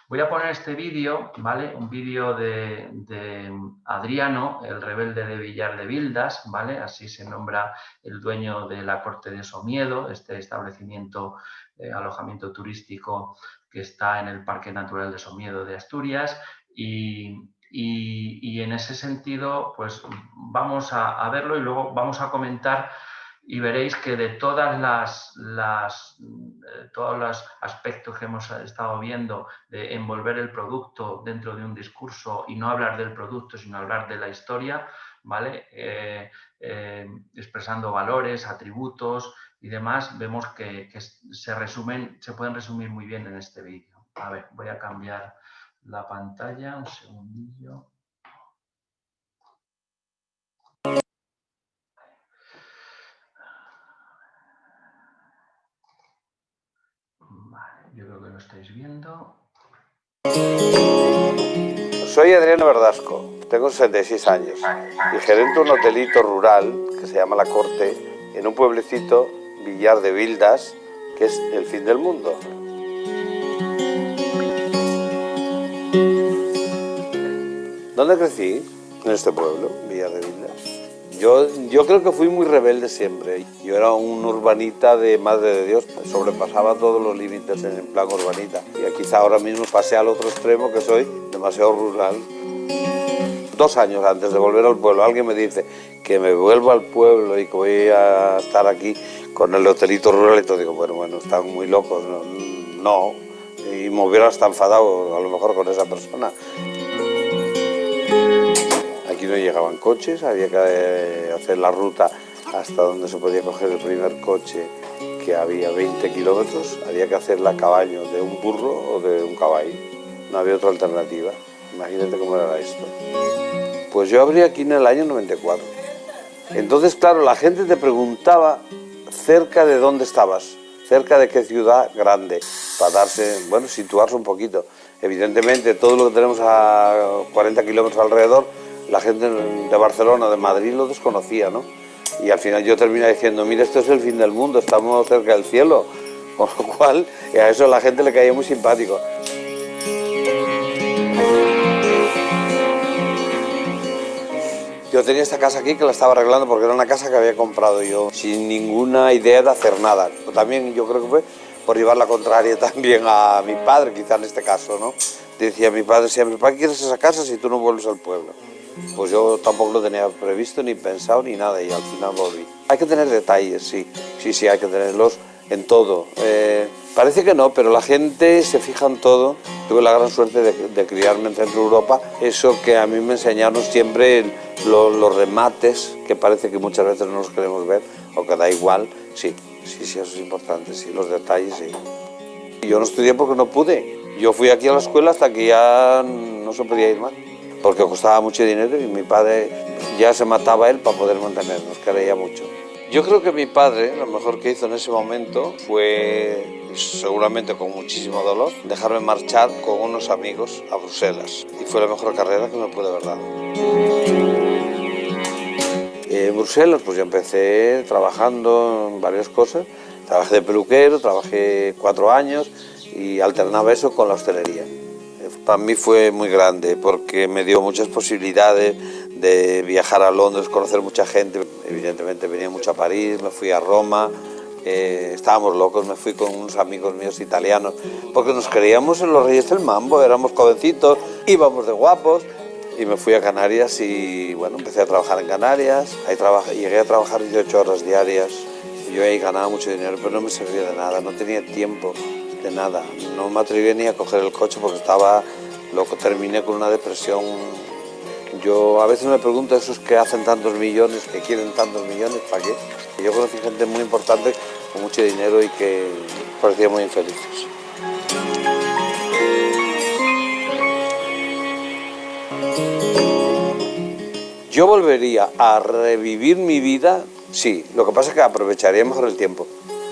Voy a poner este vídeo, ¿vale? Un vídeo de Adriano, el rebelde de Villar de Bildas, ¿vale? Así se nombra el dueño de la Corte de Somiedo, este establecimiento, alojamiento turístico que está en el Parque Natural de Somiedo de Asturias y en ese sentido pues vamos a verlo y luego vamos a comentar y veréis que de todos los aspectos que hemos estado viendo de envolver el producto dentro de un discurso y no hablar del producto sino hablar de la historia, ¿vale? Expresando valores, atributos y demás, vemos que se pueden resumir muy bien en este vídeo. A ver, voy a cambiar la pantalla, un segundillo. Vale, yo creo que lo estáis viendo. Soy Adriano Verdasco, tengo 66 años y gerento un hotelito rural que se llama La Corte en un pueblecito, Villar de Vildas, que es el fin del mundo. ¿Dónde crecí? En este pueblo, Villar de Vildas. Yo creo que fui muy rebelde siempre. Yo era un urbanita de Madre de Dios, sobrepasaba todos los límites en el plan urbanita. Y quizá ahora mismo pasé al otro extremo, que soy demasiado rural. 2 años antes de volver al pueblo, alguien me dice que me vuelvo al pueblo y que voy a estar aquí con el hotelito rural y todo. Digo, bueno, están muy locos, no. Y me hubiera hasta enfadado a lo mejor con esa persona. Aquí no llegaban coches, había que hacer la ruta hasta donde se podía coger el primer coche, que había 20 kilómetros, había que hacerla a caballo de un burro o de un caballo, no había otra alternativa. Imagínate cómo era esto. Pues yo abrí aquí en el año 94. Entonces, claro, la gente te preguntaba cerca de dónde estabas, cerca de qué ciudad grande, para situarse un poquito. Evidentemente, todo lo que tenemos a 40 kilómetros alrededor, la gente de Barcelona, de Madrid, lo desconocía, ¿no? Y al final yo terminé diciendo, mira, esto es el fin del mundo, estamos cerca del cielo. Con lo cual, a eso a la gente le caía muy simpático. Yo tenía esta casa aquí que la estaba arreglando porque era una casa que había comprado yo sin ninguna idea de hacer nada. También yo creo que fue por llevar la contraria también a mi padre, quizá en este caso, ¿no? Decía mi padre siempre, ¿para qué quieres esa casa si tú no vuelves al pueblo? Pues yo tampoco lo tenía previsto, ni pensado, ni nada, y al final volví. Hay que tener detalles, sí, hay que tenerlos en todo. Parece que no, pero la gente se fija en todo. Tuve la gran suerte de criarme en Centro Europa. Eso que a mí me enseñaron siempre, los remates, que parece que muchas veces no los queremos ver, o que da igual. Sí, eso es importante, sí, los detalles, sí. Yo no estudié porque no pude. Yo fui aquí a la escuela hasta que ya no se podía ir más, porque costaba mucho dinero y mi padre ya se mataba él para poder mantenernos, que leía mucho. Yo creo que mi padre, lo mejor que hizo en ese momento fue, seguramente con muchísimo dolor, dejarme marchar con unos amigos a Bruselas. Y fue la mejor carrera que me pude haber dado. En Bruselas pues yo empecé trabajando en varias cosas. Trabajé de peluquero, trabajé 4 años y alternaba eso con la hostelería. Para mí fue muy grande porque me dio muchas posibilidades de viajar a Londres, conocer mucha gente. Evidentemente venía mucho a París, me fui a Roma, estábamos locos, me fui con unos amigos míos italianos porque nos creíamos en los reyes del mambo, éramos jovencitos, íbamos de guapos y me fui a Canarias y bueno, empecé a trabajar en Canarias. Ahí llegué a trabajar 18 horas diarias. Yo ahí ganaba mucho dinero, pero no me servía de nada, no tenía tiempo de nada. No me atreví ni a coger el coche porque estaba loco, terminé con una depresión. Yo a veces me pregunto, esos que hacen tantos millones, que quieren tantos millones, ¿para qué? Yo conocí gente muy importante con mucho dinero y que parecían muy infelices. Yo volvería a revivir mi vida, sí, lo que pasa es que aprovecharía mejor el tiempo,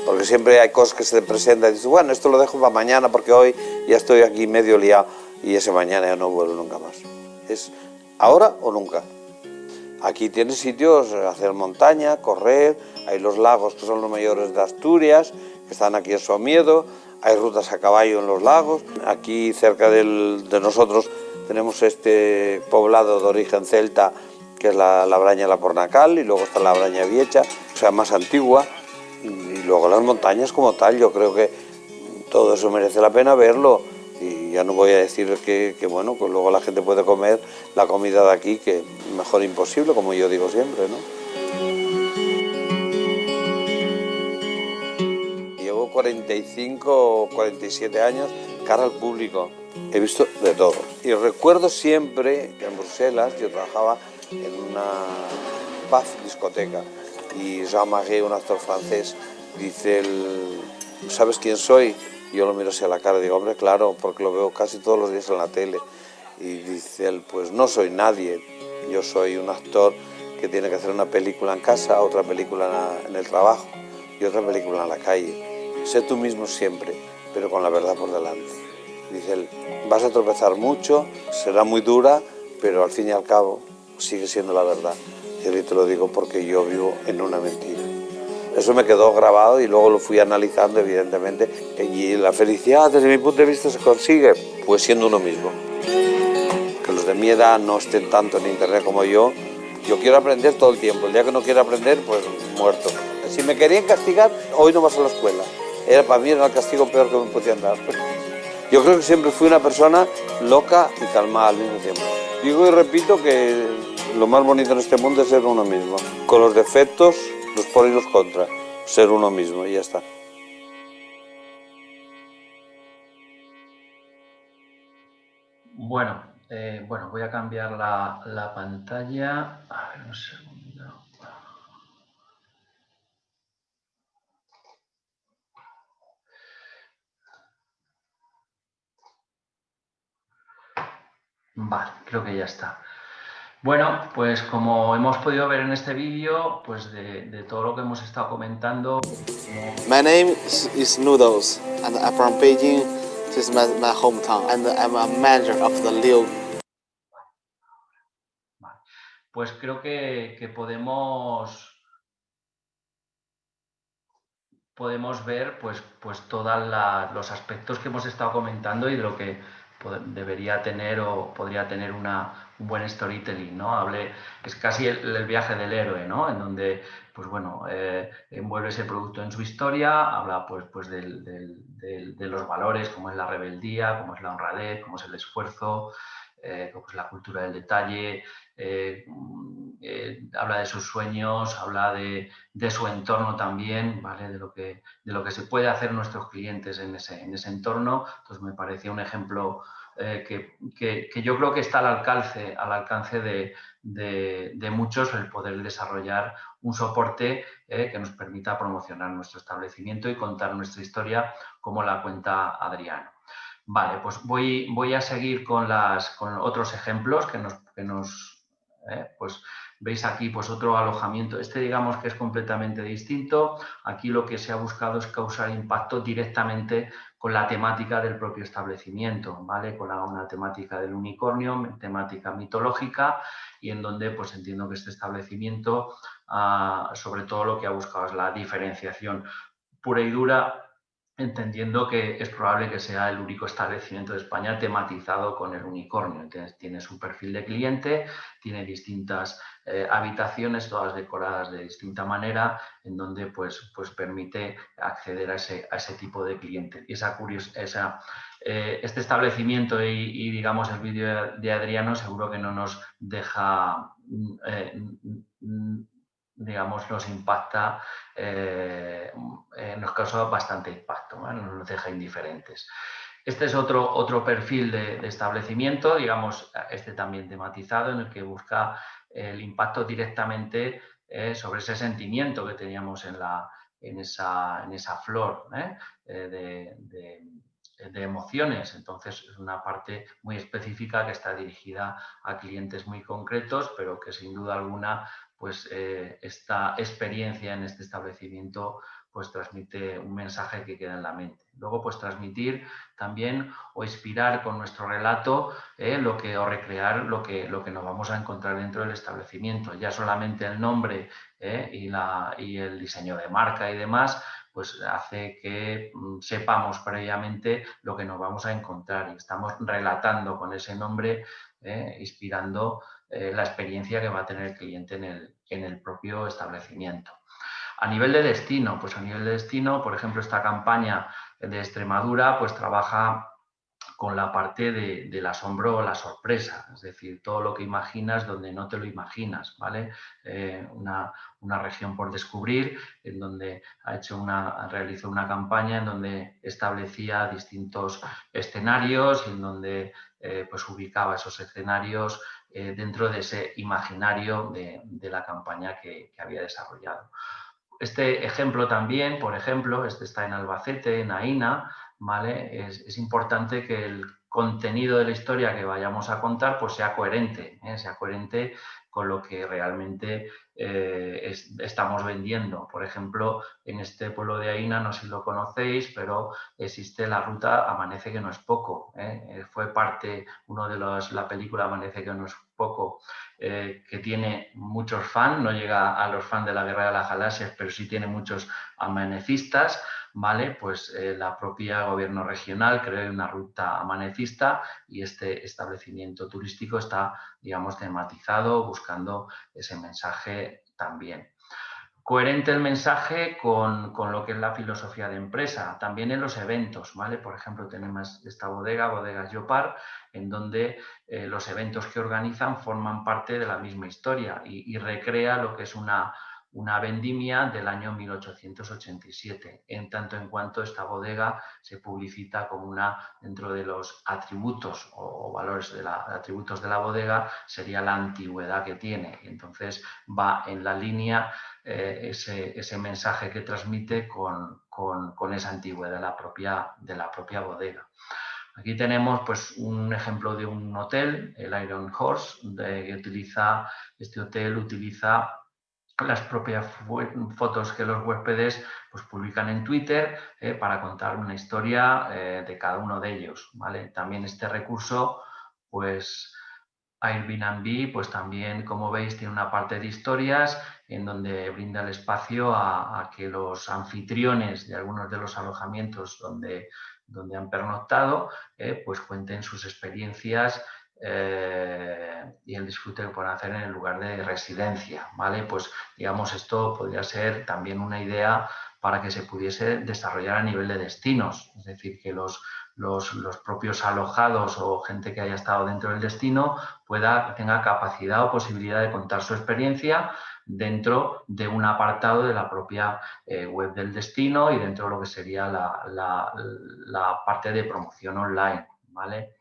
porque siempre hay cosas que se te presentan y dices, bueno, esto lo dejo para mañana porque hoy ya estoy aquí medio liado y ese mañana ya no vuelvo nunca más. Es ahora o nunca. Aquí tienes sitios, hacer montaña, correr, hay los lagos que son los mayores de Asturias, que están aquí en Somiedo, hay rutas a caballo en los lagos. Aquí cerca de nosotros tenemos este poblado de origen celta, que es la Braña La Pornacal, y luego está la Braña Viecha, o sea, más antigua, y luego las montañas como tal. Yo creo que todo eso merece la pena verlo. Y ya no voy a decir que bueno, pues luego la gente puede comer la comida de aquí, que mejor imposible, como yo digo siempre, ¿no? Llevo 45 o 47 años cara al público. He visto de todo. Y recuerdo siempre que en Bruselas yo trabajaba en una pub discoteca y Jean-Marie, un actor francés, dice, ¿sabes quién soy? Y yo lo miro hacia la cara y digo, hombre, claro, porque lo veo casi todos los días en la tele. Y dice él, pues no soy nadie, yo soy un actor que tiene que hacer una película en casa, otra película en el trabajo y otra película en la calle. Sé tú mismo siempre, pero con la verdad por delante. Dice él, vas a tropezar mucho, será muy dura, pero al fin y al cabo sigue siendo la verdad. Y te lo digo porque yo vivo en una mentira. Eso me quedó grabado y luego lo fui analizando, evidentemente. Y la felicidad, desde mi punto de vista, se consigue pues siendo uno mismo. Que los de mi edad no estén tanto en internet como yo. Yo quiero aprender todo el tiempo. El día que no quiera aprender, pues muerto. Si me querían castigar, hoy no vas a la escuela. Para mí era el castigo peor que me podían dar. Yo creo que siempre fui una persona loca y calmada al mismo tiempo. Digo y repito que lo más bonito en este mundo es ser uno mismo. Con los defectos, los por y los contra. Ser uno mismo y ya está. Bueno, voy a cambiar la pantalla. A ver, un segundo. Vale, creo que ya está. Bueno, pues como hemos podido ver en este vídeo, pues de todo lo que hemos estado comentando. My name is Noodles, and I'm from Beijing. This is my hometown, and I'm a manager of the Liu. Pues creo que podemos ver pues todos los aspectos que hemos estado comentando y de lo que debería tener o podría tener un buen storytelling, ¿no? Es casi el viaje del héroe, ¿no? En donde, pues bueno, envuelve ese producto en su historia, habla pues de los valores, como es la rebeldía, como es la honradez, como es el esfuerzo, como es la cultura del detalle, habla de sus sueños, habla de su entorno también, ¿vale? De lo que se puede hacer nuestros clientes en ese entorno. Entonces me parecía un ejemplo que yo creo que está al alcance de muchos, el poder desarrollar un soporte que nos permita promocionar nuestro establecimiento y contar nuestra historia como la cuenta Adriano. Vale, pues voy a seguir con otros ejemplos que nos pues veis aquí pues otro alojamiento. Este digamos que es completamente distinto. Aquí lo que se ha buscado es causar impacto directamente con la temática del propio establecimiento, ¿vale? Con una temática del unicornio, temática mitológica, y en donde pues entiendo que este establecimiento sobre todo lo que ha buscado es la diferenciación pura y dura, entendiendo que es probable que sea el único establecimiento de España tematizado con el unicornio. Entonces, tiene su perfil de cliente, tiene distintas habitaciones, todas decoradas de distinta manera, en donde pues permite acceder a ese tipo de cliente. Y este establecimiento y digamos el vídeo de Adriano seguro que no nos deja digamos, nos impacta, nos causa bastante impacto, ¿no? Nos deja indiferentes. Este es otro perfil de establecimiento, digamos, este también tematizado, en el que busca el impacto directamente sobre ese sentimiento que teníamos en esa flor de emociones. Entonces, es una parte muy específica que está dirigida a clientes muy concretos, pero que sin duda alguna pues esta experiencia en este establecimiento pues transmite un mensaje que queda en la mente. Luego pues transmitir también o inspirar con nuestro relato o recrear lo que nos vamos a encontrar dentro del establecimiento. Ya solamente el nombre y el diseño de marca y demás pues hace que sepamos previamente lo que nos vamos a encontrar y estamos relatando con ese nombre, inspirando la experiencia que va a tener el cliente en el propio establecimiento. A nivel de destino, por ejemplo, esta campaña de Extremadura, pues trabaja con la parte del asombro o la sorpresa, es decir, todo lo que imaginas donde no te lo imaginas, ¿vale? Una región por descubrir, en donde realizó una campaña en donde establecía distintos escenarios y en donde pues ubicaba esos escenarios dentro de ese imaginario de la campaña que había desarrollado. Este ejemplo también, por ejemplo, este está en Albacete, en Aína, ¿vale? Es importante que el contenido de la historia que vayamos a contar pues sea coherente con lo que realmente estamos vendiendo. Por ejemplo, en este pueblo de Aína, no sé si lo conocéis, pero existe la ruta Amanece que no es poco. Fue parte, la película Amanece que no es poco, que tiene muchos fans, no llega a los fans de la Guerra de las Galaxias, pero sí tiene muchos amanecistas, ¿vale? Pues la propia gobierno regional creó una ruta amanecista y este establecimiento turístico está, digamos, tematizado, buscando ese mensaje también. Coherente el mensaje con lo que es la filosofía de empresa, también en los eventos, ¿vale? Por ejemplo, tenemos esta Bodegas Llopart, en donde los eventos que organizan forman parte de la misma historia y recrea lo que es una vendimia del año 1887, en tanto en cuanto esta bodega se publicita como dentro de los atributos o valores atributos de la bodega, sería la antigüedad que tiene. Entonces va en la línea ese mensaje que transmite con esa antigüedad de la propia bodega. Aquí tenemos pues, un ejemplo de un hotel, el Iron Horse, este hotel utiliza las propias fotos que los huéspedes pues, publican en Twitter para contar una historia de cada uno de ellos, ¿vale? También este recurso, pues Airbnb, pues también, como veis, tiene una parte de historias en donde brinda el espacio a que los anfitriones de algunos de los alojamientos donde han pernoctado, pues cuenten sus experiencias y el disfrute que pueden hacer en el lugar de residencia, ¿vale? Pues, digamos, esto podría ser también una idea para que se pudiese desarrollar a nivel de destinos, es decir, que los propios alojados o gente que haya estado dentro del destino tenga capacidad o posibilidad de contar su experiencia dentro de un apartado de la propia web del destino y dentro de lo que sería la parte de promoción online, ¿vale?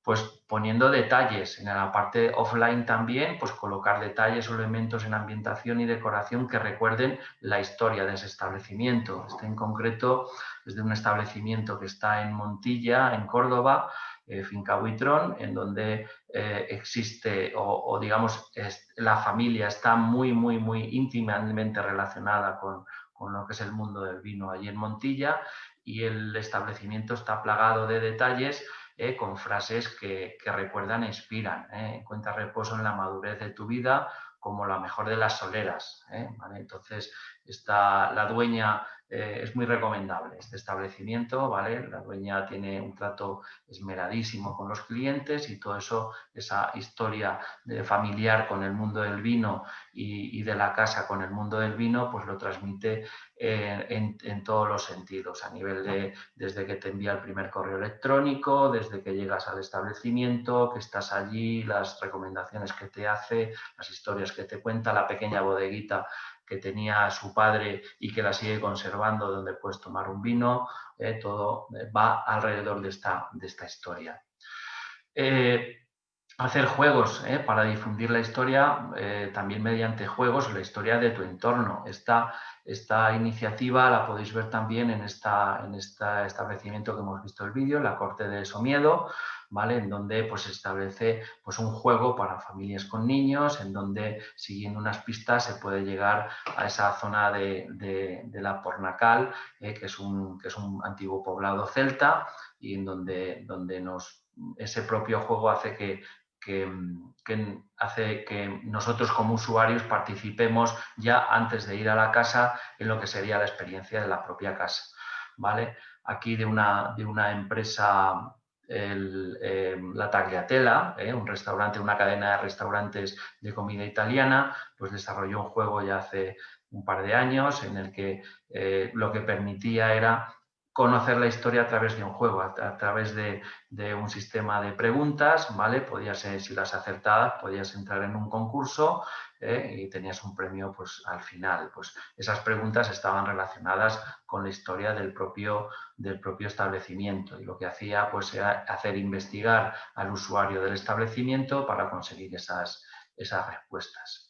Pues poniendo detalles en la parte offline también, pues colocar detalles o elementos en ambientación y decoración que recuerden la historia de ese establecimiento. Este en concreto es de un establecimiento que está en Montilla, en Córdoba, Finca Buitrón, en donde existe o digamos la familia está muy íntimamente relacionada con lo que es el mundo del vino allí en Montilla y el establecimiento está plagado de detalles con frases que recuerdan e inspiran. Encuentra reposo en la madurez de tu vida como la mejor de las soleras. ¿Vale? Entonces, la dueña es muy recomendable este establecimiento, ¿vale? La dueña tiene un trato esmeradísimo con los clientes y todo eso, esa historia familiar con el mundo del vino y de la casa con el mundo del vino, pues lo transmite en todos los sentidos, a nivel desde que te envía el primer correo electrónico, desde que llegas al establecimiento, que estás allí, las recomendaciones que te hace, las historias que te cuenta, la pequeña bodeguita que tenía su padre y que la sigue conservando, donde puedes tomar un vino, todo va alrededor de esta historia. Hacer juegos para difundir la historia, también mediante juegos, la historia de tu entorno. Esta iniciativa la podéis ver también en este establecimiento que hemos visto el vídeo, la Corte de Somiedo, ¿vale? En donde pues, se establece pues, un juego para familias con niños, en donde siguiendo unas pistas se puede llegar a esa zona de la Pornacal, que es un antiguo poblado celta y en donde ese propio juego hace que nosotros como usuarios participemos ya antes de ir a la casa en lo que sería la experiencia de la propia casa, ¿vale? Aquí de una empresa, la Tagliatella, un restaurante, una cadena de restaurantes de comida italiana, pues desarrolló un juego ya hace un par de años en el que lo que permitía era conocer la historia a través de un juego, a través de un sistema de preguntas, ¿vale? Podías, si las acertabas, podías entrar en un concurso y tenías un premio pues, al final. Pues esas preguntas estaban relacionadas con la historia del propio establecimiento y lo que hacía pues, era hacer investigar al usuario del establecimiento para conseguir esas respuestas.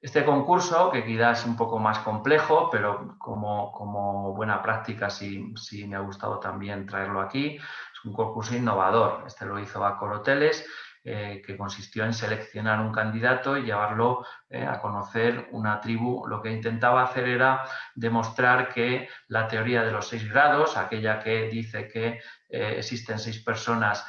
Este concurso, que quizás es un poco más complejo, pero como buena práctica sí me ha gustado también traerlo aquí, es un concurso innovador. Este lo hizo Accor Hoteles, que consistió en seleccionar un candidato y llevarlo a conocer una tribu. Lo que intentaba hacer era demostrar que la teoría de los 6 grados, aquella que dice que existen 6 personas,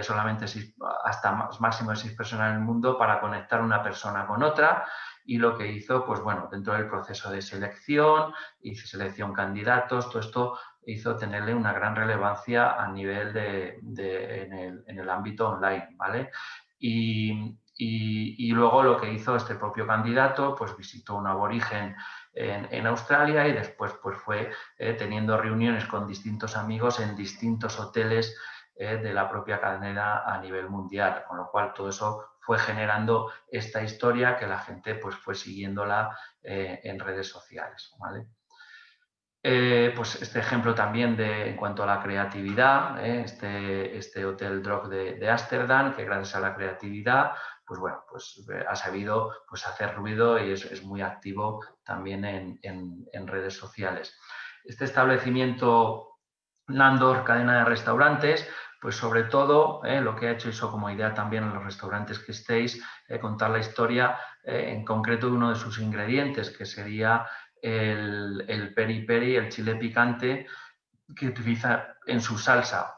solamente 6, hasta máximo de 6 personas en el mundo para conectar una persona con otra, y lo que hizo, pues bueno, dentro del proceso de selección, hizo selección candidatos, todo esto hizo tenerle una gran relevancia a nivel en el ámbito online, ¿vale? Y luego lo que hizo este propio candidato, pues visitó un aborigen en Australia y después pues fue teniendo reuniones con distintos amigos en distintos hoteles de la propia cadena a nivel mundial, con lo cual todo eso fue generando esta historia que la gente pues, fue siguiéndola en redes sociales, ¿vale? Pues este ejemplo también en cuanto a la creatividad, este Hotel Drog de Ámsterdam, que gracias a la creatividad, pues bueno, pues ha sabido pues, hacer ruido y es muy activo también en redes sociales. Este establecimiento Nandor, cadena de restaurantes, pues sobre todo lo que ha hecho eso como idea también en los restaurantes que estéis, contar la historia en concreto de uno de sus ingredientes, que sería el peri peri, el chile picante que utiliza en su salsa.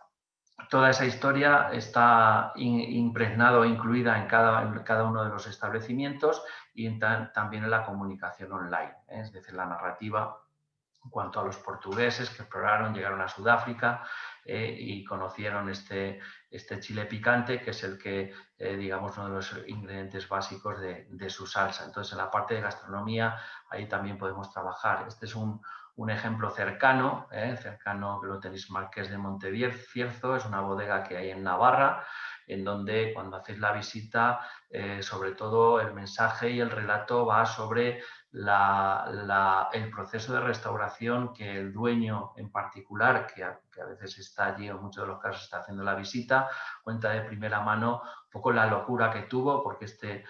Toda esa historia está impregnada o incluida en cada uno de los establecimientos y también en la comunicación online, es decir, la narrativa en cuanto a los portugueses que exploraron, llegaron a Sudáfrica y conocieron este chile picante, que es el que, digamos, uno de los ingredientes básicos de su salsa. Entonces, en la parte de gastronomía, ahí también podemos trabajar. Este es un ejemplo cercano, que lo tenéis, Marqués de Montevierzo, es una bodega que hay en Navarra, en donde cuando hacéis la visita, sobre todo el mensaje y el relato va sobre el proceso de restauración que el dueño en particular, que a veces está allí o en muchos de los casos está haciendo la visita, cuenta de primera mano un poco la locura que tuvo porque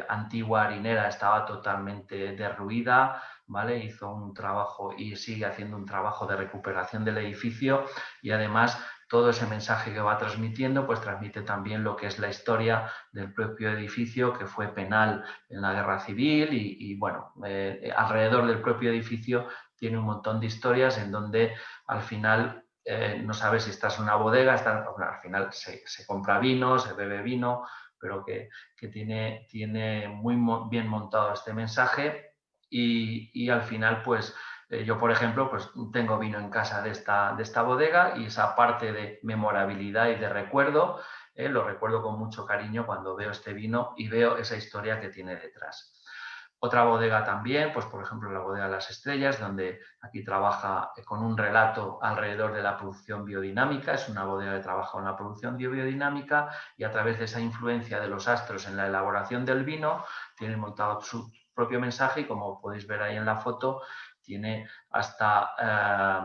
antigua harinera estaba totalmente derruida, ¿vale? Hizo un trabajo y sigue haciendo un trabajo de recuperación del edificio y además todo ese mensaje que va transmitiendo, pues transmite también lo que es la historia del propio edificio, que fue penal en la Guerra Civil y bueno, alrededor del propio edificio tiene un montón de historias en donde al final no sabes si estás en una bodega, al final se compra vino, se bebe vino, pero que tiene muy bien montado este mensaje y al final pues yo, por ejemplo, pues tengo vino en casa de esta bodega y esa parte de memorabilidad y de recuerdo, lo recuerdo con mucho cariño cuando veo este vino y veo esa historia que tiene detrás. Otra bodega también, pues por ejemplo la bodega de las Estrellas, donde aquí trabaja con un relato alrededor de la producción biodinámica, es una bodega que trabaja en la producción biodinámica y a través de esa influencia de los astros en la elaboración del vino, tiene montado su propio mensaje y como podéis ver ahí en la foto, tiene hasta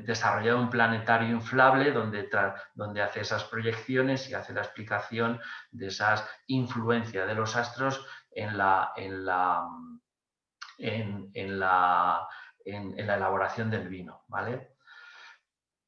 desarrollado un planetario inflable donde hace esas proyecciones y hace la explicación de esas influencias de los astros en la elaboración del vino, ¿vale?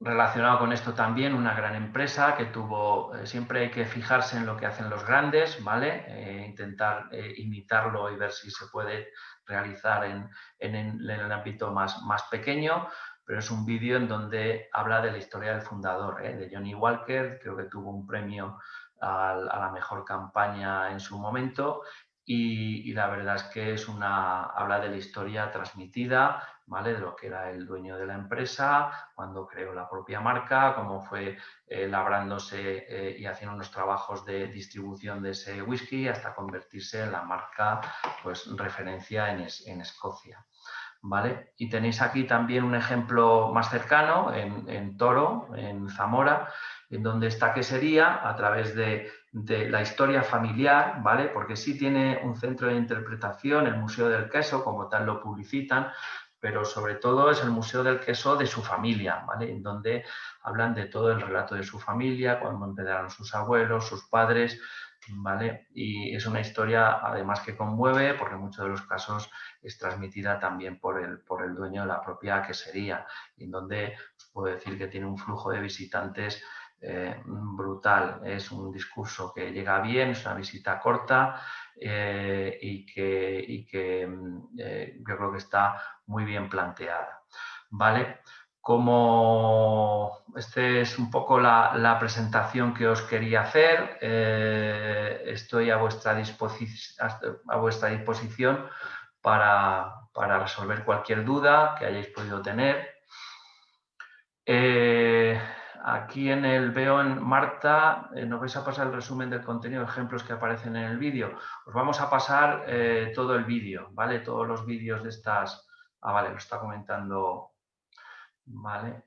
Relacionado con esto también una gran empresa que tuvo, siempre hay que fijarse en lo que hacen los grandes, ¿vale? Intentar imitarlo y ver si se puede realizar en el ámbito más pequeño, pero es un vídeo en donde habla de la historia del fundador, de Johnny Walker, creo que tuvo un premio a la mejor campaña en su momento y la verdad es que habla de la historia transmitida, ¿vale? De lo que era el dueño de la empresa, cuando creó la propia marca, cómo fue labrándose y haciendo unos trabajos de distribución de ese whisky hasta convertirse en la marca pues, referencia en Escocia. ¿vale? Y tenéis aquí también un ejemplo más cercano en Toro, en Zamora, en donde esta quesería, a través de la historia familiar, ¿vale? Porque sí tiene un centro de interpretación, el Museo del Queso, como tal lo publicitan, pero sobre todo es el Museo del Queso de su familia, ¿vale? En donde hablan de todo el relato de su familia, cuando empezaron sus abuelos, sus padres, ¿vale? Y es una historia además que conmueve, porque en muchos de los casos es transmitida también por el dueño de la propia quesería, y en donde os puedo decir que tiene un flujo de visitantes brutal. Es un discurso que llega bien, es una visita corta y que yo creo que está muy bien planteada, ¿vale? Como este es un poco la presentación que os quería hacer, estoy a vuestra disposición para resolver cualquier duda que hayáis podido tener. Aquí veo en Marta, nos vais a pasar el resumen del contenido, ejemplos que aparecen en el vídeo. Os vamos a pasar todo el vídeo, ¿vale? Todos los vídeos de estas... Ah, vale, lo está comentando. Vale.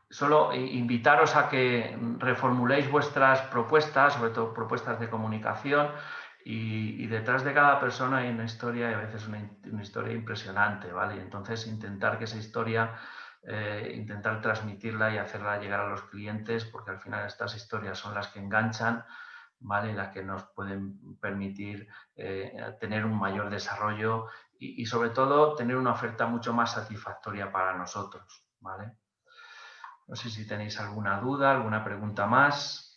Solo invitaros a que reformuléis vuestras propuestas, sobre todo propuestas de comunicación, y detrás de cada persona hay una historia, y a veces una historia impresionante, ¿vale? Y entonces intentar que esa historia, intentar transmitirla y hacerla llegar a los clientes, porque al final estas historias son las que enganchan, ¿vale? Las que nos pueden permitir tener un mayor desarrollo y sobre todo tener una oferta mucho más satisfactoria para nosotros, ¿vale? No sé si tenéis alguna duda, alguna pregunta más.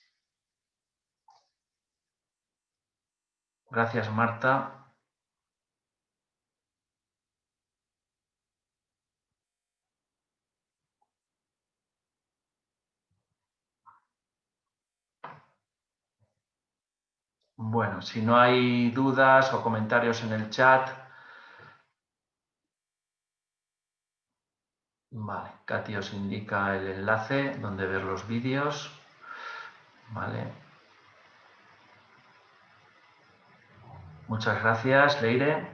Gracias, Marta. Bueno, si no hay dudas o comentarios en el chat. Vale, Katy os indica el enlace donde ver los vídeos. Vale. Muchas gracias, Leire.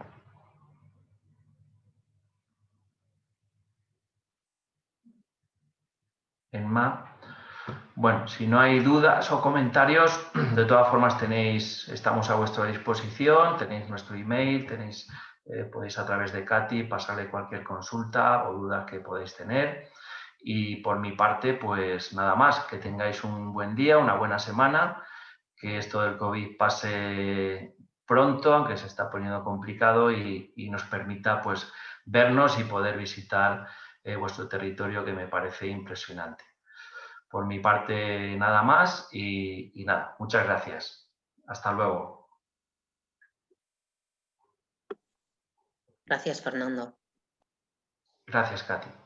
Enma. Bueno, si no hay dudas o comentarios, de todas formas estamos a vuestra disposición, tenéis nuestro email, podéis a través de Katy pasarle cualquier consulta o duda que podáis tener. Y por mi parte, pues nada más, que tengáis un buen día, una buena semana, que esto del COVID pase pronto, aunque se está poniendo complicado, y nos permita pues vernos y poder visitar vuestro territorio, que me parece impresionante. Por mi parte, nada más y nada, muchas gracias. Hasta luego. Gracias, Fernando. Gracias, Katy.